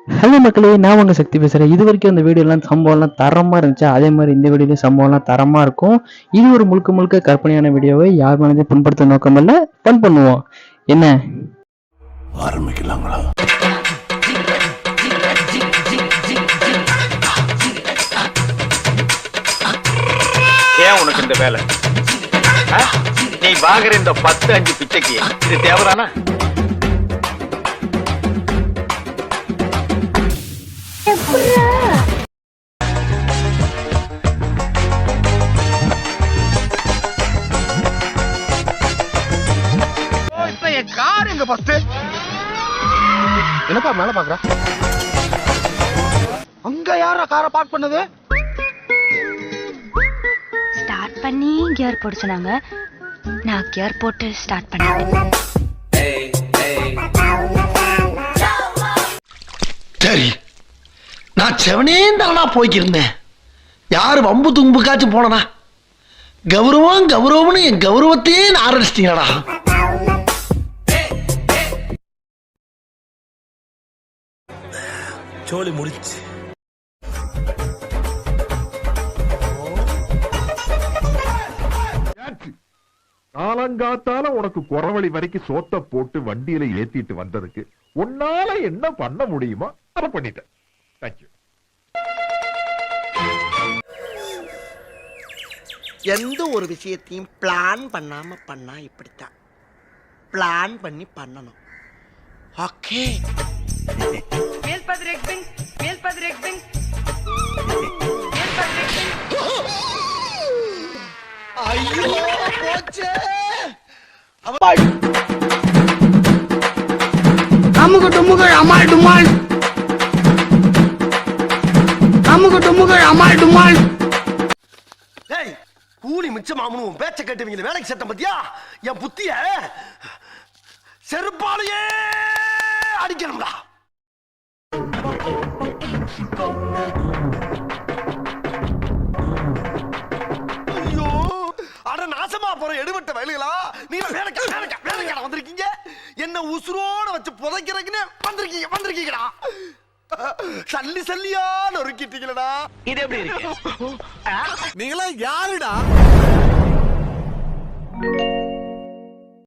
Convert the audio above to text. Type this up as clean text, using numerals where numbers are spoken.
Hello மக்களே, நான் உங்க சக்தி பேசுறேன். இது வரைக்கும் அந்த வீடியோலாம் சம்பவம்லாம் தரமா இருந்துச்சா, அதே மாதிரி இந்த வீடியோலையும் சம்பவம்லாம் தரமா இருக்கும். இது ஒரு முழுக்க முழுக்க கற்பனையான வீடியோவை யார் மனதையும் புண்படுத்த நோக்கமல்ல, ஃபன் பண்ணுவோம். என்ன ஆரம்பிக்கலாங்களா? ஏன் உனக்கு இந்த வேலை? நீ வாங்குற இந்த 10-5 பிச்சைக்கு இது தேவைதானா? என்னப்பா மேல பாக்குற? அங்க யாரா காரை பார்க் பண்ணது? ஸ்டார்ட் பண்ணி கியர் போட சொன்னாங்க. நான் கியர் போட்டு ஸ்டார்ட் பண்ணிட்டேன். சரி, நான் செவனே தானா போய்க்கிருந்தேன். யாரு வம்பு தும்புக்காச்சும் போனனா? கௌரவம் கௌரவம்னு என் கௌரவத்தையே ஆரம்பிச்சிட்டீங்களா? சோழி முடிச்சு. காலங்காத்தால உனக்கு குறவழி வரைக்கும் சோத்த போட்டு வண்டியில ஏத்திட்டு வந்ததுக்கு உன்னால என்ன பண்ண முடியுமோ அதை பண்ணிட்டேன். தேங்க்யூ. எந்த ஒரு விஷயத்தையும் பிளான் பண்ணாம பண்ணா இப்படித்தான். பிளான் பண்ணி பண்ணணும். ஓகே. ஐயோ போச்சே. அமுக டுமுக அமால் டுமால். அமுக டுமுக அமால் டுமால். ஏய், கூலி மிச்சமாமனு உன் பேச்ச கேட்டுவீங்க. வேலைக்கு சட்டம் பத்தியா என் புத்திய செருப்பாலேயே அடிக்கணும்டா. ஐயோ, அட நாசமா போற எடுபட்ட வயலுகளா, நீங்க வேலைக்கார வந்திருக்கீங்க. என்ன உசுரோட வச்சு புதைக்கிறதுக்குன்னு வந்திருக்கீங்கடா. சல்லி சல்லியா நொறுக்கிட்டீங்களடா. இது எப்படி இருக்கு? நீங்களா யாருடா?